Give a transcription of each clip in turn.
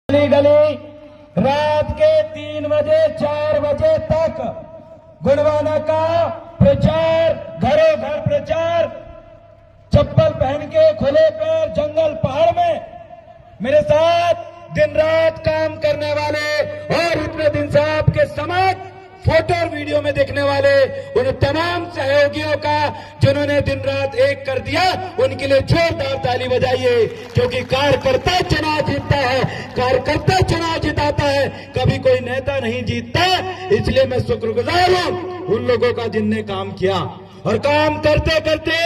गली गली रात के 3 बजे 4 बजे तक गुणवाना का प्रचार, घरों घर प्रचार, चप्पल पहन के खुले पैर जंगल पहाड़ में मेरे साथ दिन रात काम करने वाले और इतने दिन से आपके समक्ष फोटो और वीडियो में देखने वाले उन तमाम सहयोगियों का जिन्होंने दिन रात एक कर दिया, उनके लिए जोरदार ताली बजाइए। क्योंकि कार्यकर्ता चुनाव जीतता है, कार्यकर्ता चुनाव जिताता है, कभी कोई नेता नहीं जीतता। इसलिए मैं शुक्रगुजार हूं उन लोगों का जिनने काम किया और काम करते करते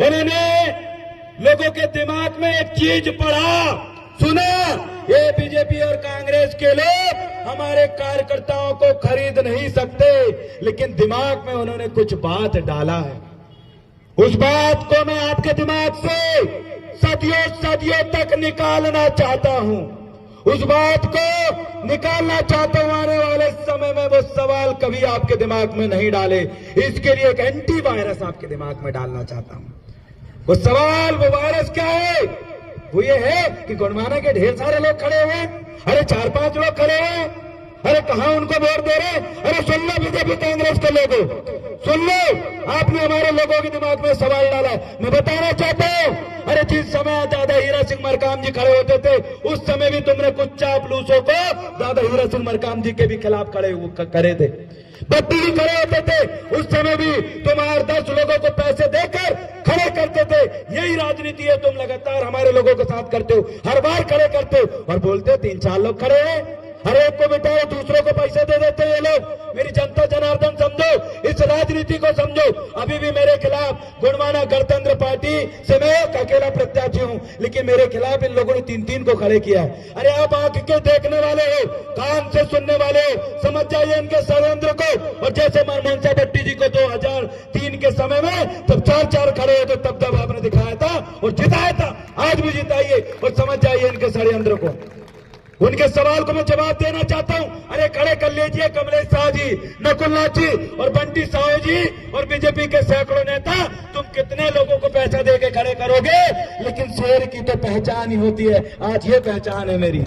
उन्होंने लोगों के दिमाग में एक चीज पढ़ा, सुना, ये बीजेपी और कांग्रेस के लोग हमारे कार्यकर्ताओं को खरीद नहीं सकते, लेकिन दिमाग में उन्होंने कुछ बात डाला है। उस बात को मैं आपके दिमाग से सदियों सदियों तक निकालना चाहता हूं। उस बात को निकालना चाहता हूं, आने वाले समय में वो सवाल कभी आपके दिमाग में नहीं डाले। इसके लिए एक एंटीवायरस आपके दिमाग में डालना चाहता हूं। वो सवाल, वो वायरस क्या है? वो ये है कि गुणवाना के ढेर सारे लोग खड़े हुए, अरे 4-5 लोग खड़े हैं, अरे कहां उनको वोट दे रहे? अरे सुन लो बीजेपी कांग्रेस के लोगों, सुन लो, आपने हमारे लोगों के दिमाग में सवाल डाला। मैं बताना चाहता हूं, अरे जिस समय दादा हीरा सिंह मरकाम जी खड़े होते थे, उस समय भी तुमने कुछ चापलूसों को दादा हीरा सिंह मरकाम जी के भी खिलाफ करे थे। बत्ती जी खड़े होते थे, उस समय भी तुम 8-10 लोगों को पैसे देकर खड़े करते थे। यही राजनीति है, तुम लगातार हमारे लोगों के साथ करते हो, हर बार खड़े करते हो और बोलते हो 3-4 लोग खड़े हैं, हर एक को बिठाओ, दूसरों को पैसे दे देते हैं ये लोग। मेरी जनता जनार्दन समझो, इस राजनीति को समझो। अभी भी मेरे खिलाफ गुणवाना गणतंत्र पार्टी से मैं एक अकेला प्रत्याशी हूं, लेकिन मेरे खिलाफ इन लोगों ने 3-3 को खड़े किया है। अरे आप आंख के देखने वाले हो, कान से सुनने वाले हो, समझ जाइए इनके षड्यंत्र को। और जैसे मनमोहन भट्टी जी को 2003 के समय में तब 4-4 खड़े होते, तब आपने दिखाया था और जिताया था, आज भी जिताइए और समझ जाइए इनके षड्यंत्र को। उनके सवाल को मैं जवाब देना चाहता हूं। अरे खड़े कर लीजिए कमलेश शाह जी, नकुल नाथ जी और बंटी साहू जी और बीजेपी के सैकड़ों नेता, तुम कितने लोगों को पैसा देके खड़े करोगे? लेकिन शेर की तो पहचान ही होती है। आज ये पहचान है मेरी,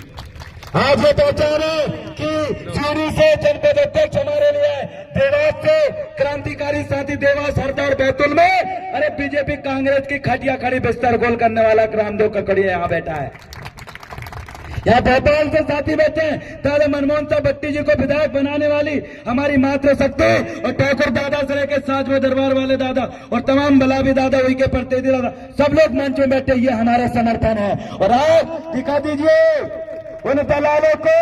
आज ये पहचान है कि चूरी से जनपद अध्यक्ष हमारे लिए, देवास से क्रांतिकारी साथी देवास, हरदौर, बैतूल में अरे बीजेपी कांग्रेस की खटिया खड़ी बिस्तर गोल करने वाला रामदेव ककड़िया यहाँ बैठा है। यहाँ भोपाल से साथी बैठे हैं, दादा मनमोहन साहब भट्टी जी को विधायक बनाने वाली हमारी मातृशक्ति और ठाकुर दादा से लेकर साजवा दरबार वाले दादा और तमाम बलावी दादा, वही के प्रतिनिधि दादा, सब लोग मंच में बैठे, ये हमारा समर्थन है। और आप दिखा दीजिए उन दलालों को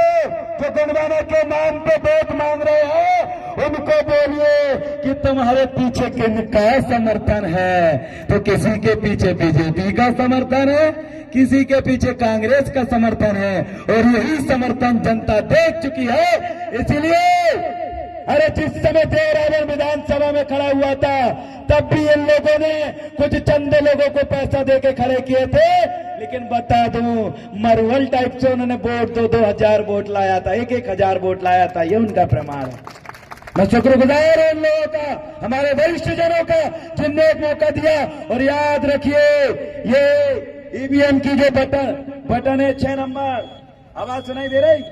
जो गुणवाना के नाम पे वोट मांग रहे हैं, उनको बोलिए कि तुम्हारे पीछे किनका समर्थन है? तो किसी के पीछे बीजेपी का समर्थन है, किसी के पीछे कांग्रेस का समर्थन है, और यही समर्थन जनता देख चुकी है। इसलिए अरे जिस समय देवरावन विधानसभा में खड़ा हुआ था, तब भी इन लोगों ने कुछ चंदे लोगों को पैसा देके खड़े किए थे, लेकिन बता दूं मरवल टाइप से उन्होंने वोट 2-2 हजार वोट लाया था, 1-1 हजार वोट लाया था। ये उनका प्रमाण है। मैं शुक्रगुजार हूं उन लोगों का, हमारे वरिष्ठ जनों का, जिनने एक मौका दिया। और याद रखिए, ये ईवीएम की जो बटन है 6 नंबर, आवाज सुनाई दे रही?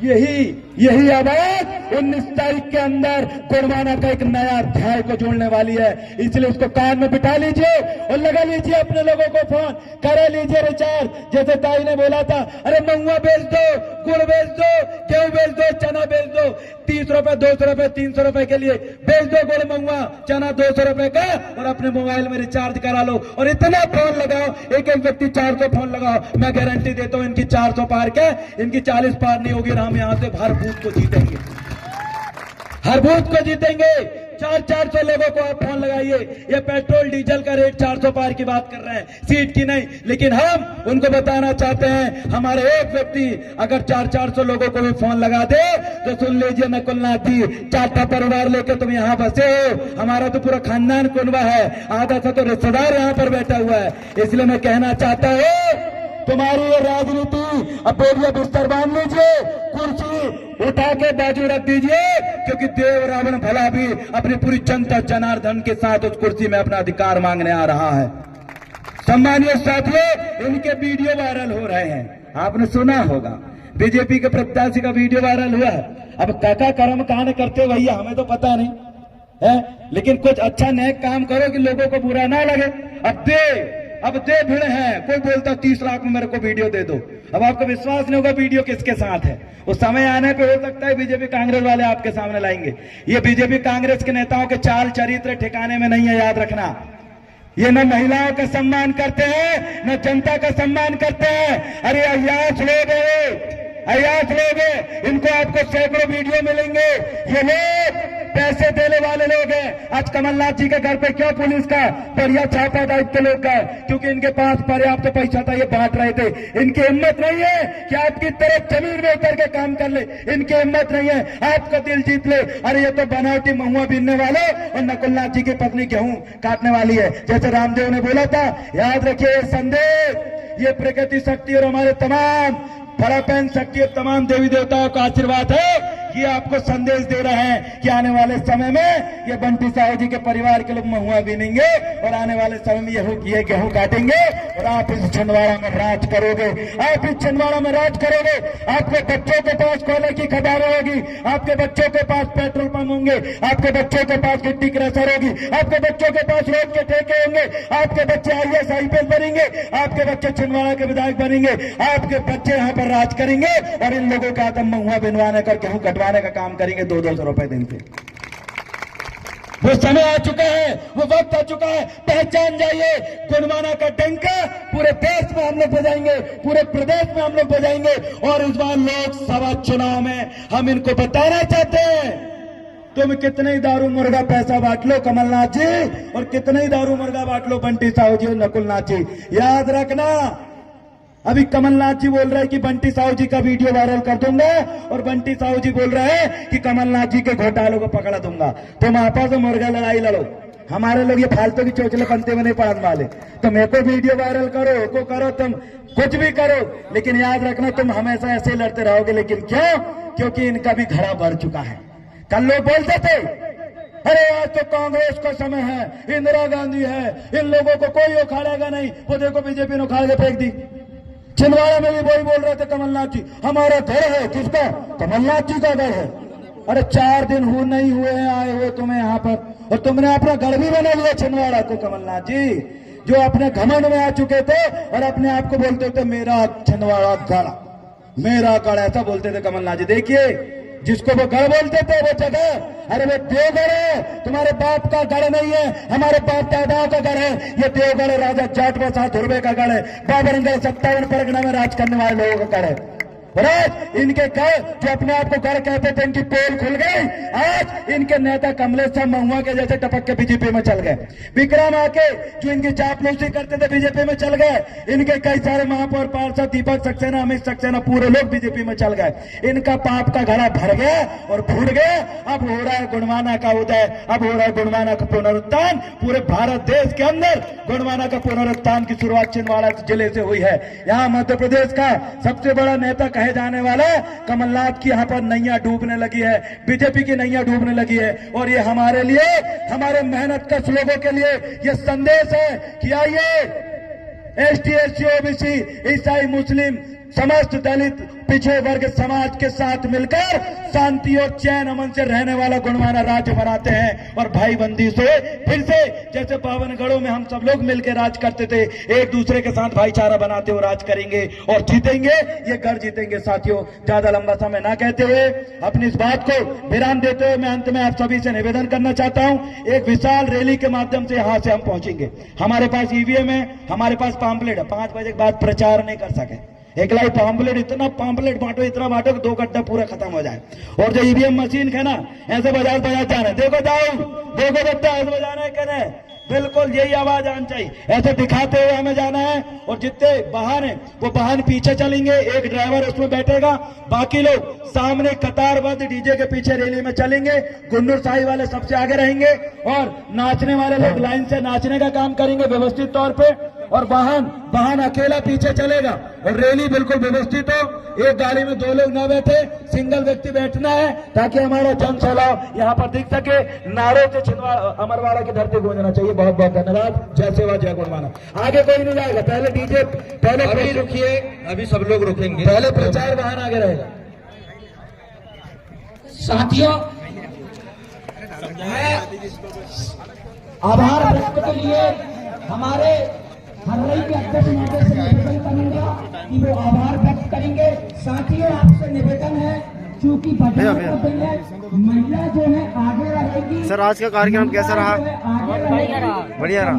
यही आवाज 19 तारीख के अंदर गुणवाना का एक नया अध्याय को जोड़ने वाली है। इसलिए उसको कान में बिठा लीजिए और लगा लीजिए अपने लोगों को फोन, करा लीजिए रिचार्ज। जैसे ताई ने बोला था, अरे महुआ बेच दो, गुड़ बेच दो, गेहूं बेच दो, चना बेच दो, 30 रुपए, 200 रुपए, 300 रुपए के लिए बेच दो गुड़, महुआ, चना 200 रुपए का, और अपने मोबाइल में रिचार्ज करा लो और इतना फोन लगाओ, एक व्यक्ति 400 फोन लगाओ। मैं गारंटी देता हूं इनकी 400 पार के, इनकी 40 पार नहीं होगी। हम यहां से हर बूथ को जीतेंगे, हर बूथ को जीतेंगे। 400 लोगों को आप फोन लगाइए। ये पेट्रोल डीजल का रेट 400 पार की बात कर रहे हैं, सीट की नहीं। लेकिन हम उनको बताना चाहते हैं, हमारे एक व्यक्ति अगर 400 लोगों को भी फोन लगा दे तो सुन लीजिए नकुल नाथ जी, 4 परिवार लेकर तुम यहाँ बसे हो, हमारा तो पूरा खानदान कुनबा है, आधा सा तो रिश्तेदार यहाँ पर बैठा हुआ है। इसलिए मैं कहना चाहता हूँ, तुम्हारी ये राजनीति अब बोलिए बिस्तर बांध लीजिए, कुर्सी उठा के बाजू रख दीजिए, क्योंकि देव रावण भला भी अपनी पूरी जनता जनार्दन के साथ उस कुर्सी में अपना अधिकार मांगने आ रहा है। सम्मानित साथियों, इनके वीडियो वायरल हो रहे हैं, आपने सुना होगा। बीजेपी के प्रत्याशी का वीडियो वायरल हुआ है। अब काका कर्म कांड करते भैया, हमें तो पता नहीं है, लेकिन कुछ अच्छा नेक काम करो कि लोगों को बुरा ना लगे। अब दे भिड़ है, कोई बोलता 30 लाख में मेरे को वीडियो दे दो। अब आपको विश्वास नहीं होगा वीडियो किसके साथ है। उस समय आने पे हो सकता है बीजेपी कांग्रेस वाले आपके सामने लाएंगे। ये बीजेपी कांग्रेस के नेताओं के चाल चरित्र ठिकाने में नहीं है, याद रखना। ये न महिलाओं का सम्मान करते हैं, न जनता का सम्मान करते हैं। अरे अय्याश लोग है, इनको आपको सैकड़ों वीडियो मिलेंगे। ये लोग पैसे देने वाले लोग हैं। आज कमलनाथ जी के घर पे क्यों पुलिस का बढ़िया छापा दायित्व लोग का? क्योंकि इनके पास पर्याप्त पैसा था, ये बांट रहे थे। इनकी हिम्मत नहीं है कि आपकी तरफ जमीन में उतर के काम कर ले। इनकी हिम्मत नहीं है आपका दिल जीत ले। अरे ये तो बनावटी महुआ बीनने वाले और नकुलनाथ जी की पत्नी गेहूं काटने वाली है। जैसे रामदेव ने बोला था, याद रखिए ये संदेश, ये प्रकृति शक्ति और हमारे तमाम फरापैन शक्ति और तमाम देवी देवताओं का आशीर्वाद है। ये आपको संदेश दे रहे हैं कि आने वाले समय में ये बंटी साहू जी के परिवार के लोग महुआ बीनेंगे और आने वाले समय में ये गेहूं काटेंगे और आप इस छिंदवाड़ा में राज करोगे। आप इस छिंदवाड़ा में राज करोगे। आपके बच्चों के पास कोयले की खदानें होगी, आपके बच्चों के पास पेट्रोल पंप होंगे, आपके बच्चों के पास गिट्टी क्रशर होगी, आपके बच्चों के पास रोड के ठेके होंगे, आपके बच्चे IAS IPS बनेंगे, आपके बच्चे छिंदवाड़ा के विधायक बनेंगे, आपके बच्चे यहाँ पर राज करेंगे और इन लोगों का आदम महुआ बिनवाने का गेहूं कटवाने का काम करेंगे 200 रुपए दिन पे। वो समय आ चुका है, वो वक्त आ चुका है, पहचान जाइए। गुणवाना का डंका पूरे देश में हम लोग बजाएंगे, पूरे प्रदेश में हम लोग बजाएंगे। और इस बार लोकसभा चुनाव में हम इनको बताना चाहते हैं, तुम कितने ही दारू मुर्गा पैसा बांट लो कमलनाथ जी, और कितने ही दारू मुर्गा बांट लो बंटी साहू जी और नकुलनाथ जी, याद रखना। अभी कमलनाथ जी बोल रहे हैं कि बंटी साहू जी का वीडियो वायरल कर दूंगा, और बंटी साहू जी बोल रहे हैं कि कमलनाथ जी के घोटालों को पकड़ा दूंगा। तुम आपस में मुर्गा लड़ाई लड़ो, हमारे लोग ये फालतू की चोचले बनते में नहीं पड़ने वाले। तुम एक को वीडियो वायरल करो, को करो, तुम कुछ भी करो, लेकिन याद रखना तुम हमेशा ऐसे लड़ते रहोगे। लेकिन क्यों? क्योंकि इनका भी घड़ा भर चुका है। कल लोग बोलते थे अरे आज तो कांग्रेस का समय है, इंदिरा गांधी है, इन लोगों को कोई उखाड़ेगा नहीं। वो देखो बीजेपी ने उखाड़ के फेंक दी। छिंदवाड़ा में भी वही बोल रहे थे कमलनाथ जी, हमारा घर है। किसका? कमलनाथ जी का घर है। अरे 4 दिन नहीं हुए हैं आए हुए तुम्हें यहाँ पर, और तुमने अपना घर भी बना लिया छिंदवाड़ा को। कमलनाथ जी जो अपने घमंड में आ चुके थे और अपने आप को बोलते थे मेरा छिंदवाड़ा गढ़, मेरा गढ़, ऐसा बोलते थे कमलनाथ जी। देखिए जिसको वो गढ़ बोलते थे वो जगह, अरे वो देवगढ़ है, तुम्हारे बाप का गढ़ नहीं है, हमारे बाप दादाओं का गढ़ है। ये देवगढ़ राजा जाट प्रसाद धुर्वे का गढ़ है, बाबरगढ़ 57 परगना में राज करने वाले लोगों का गढ़ है। आज इनके गढ़ जो अपने आप को गढ़ कहते थे, इनकी पोल खुल गई। आज इनके नेता कमलेश सिंह महुआ के जैसे टपक के बीजेपी में चल गए। विक्रम आके जो इनकी चापलूसी करते थे बीजेपी में चल गए। इनके कई सारे महापौर पार्षद दीपक सक्सेना, अमित सक्सेना, पूरे लोग बीजेपी में चल गए। इनका पाप का घड़ा भर गया और फूट गया। अब हो रहा है गुणवाना का उदय, अब हो रहा है गुणवाना का पुनरुत्थान। पूरे भारत देश के अंदर गुणवाना का पुनरुत्थान की शुरुआत छिंदवाड़ा जिले से हुई है। यहाँ मध्य प्रदेश का सबसे बड़ा नेता कहे जाने वाला कमलनाथ की यहाँ पर नैया डूबने लगी है, बीजेपी की नैया डूबने लगी है। और ये हमारे लिए, हमारे मेहनतकश लोगों के लिए ये संदेश है कि आइए ST SC OBC ईसाई मुस्लिम समस्त दलित पिछड़े वर्ग समाज के साथ मिलकर शांति और चैन अमन से रहने वाला गुणवाना राज्य बनाते हैं। और भाई बंदी से फिर से जैसे पावनगढ़ों में हम सब लोग मिलकर राज करते थे, एक दूसरे के साथ भाईचारा बनाते हुए राज करेंगे और जीतेंगे, ये गढ़ जीतेंगे। साथियों ज्यादा लंबा समय ना कहते हुए अपनी इस बात को विराम देते हुए मैं अंत में आप सभी से निवेदन करना चाहता हूं। एक विशाल रैली के माध्यम से यहां से हम पहुंचेंगे। हमारे पास EVM है, हमारे पास पॉम्पलेट है। 5 बजे के बाद प्रचार नहीं कर सके। एक लाई पॉम्पलेट, इतना पॉम्पलेट बांटो, इतना बांटो कि 2 गड्ढा पूरा खत्म हो जाए। और जो EVM मशीन है ना, ऐसे बजाज जाना है, देखो जाओ, देखो बच्चा ऐसे बजाना है, कहना है बिल्कुल यही आवाज आनी चाहिए, ऐसे दिखाते हुए हमें जाना है। और जितने वाहन है वो वाहन पीछे चलेंगे, एक ड्राइवर उसमें बैठेगा, बाकी लोग सामने कतारबद्ध डीजे के पीछे रैली में चलेंगे। गुन्नूर शाही वाले सबसे आगे रहेंगे और नाचने वाले लोग लाइन से नाचने का काम करेंगे व्यवस्थित तौर पे। और वाहन अकेला पीछे चलेगा और रैली बिल्कुल व्यवस्थित हो। एक गाड़ी में 2 लोग ना बैठे, सिंगल व्यक्ति बैठना है ताकि हमारा जन सैलाब यहाँ पर दिख सके। नारों से छिंदवाड़ा अमरवाड़ा की धरती गूंजना चाहिए। बहुत बहुत धन्यवाद। जय सेवा जय गुणमाना। आगे कोई नहीं जाएगा, पहले डीजे, पहले अभी रुकिए, अभी सब लोग रुकेंगे, पहले प्रचार वाहन आगे रहेगा। साथियों, मैं आभार व्यक्त के लिए हमारे हरई के अध्यक्ष महोदय से निवेदन करूंगा कि वो आभार व्यक्त करेंगे। साथियों, आपसे निवेदन है, चूंकि महिला जो है आगे रहेगी। सर, आज का कार्यक्रम कैसा रहा? बढ़िया रहा।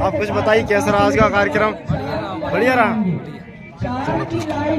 आप कुछ बताइए, कैसा रहा आज का कार्यक्रम? बढ़िया रहा।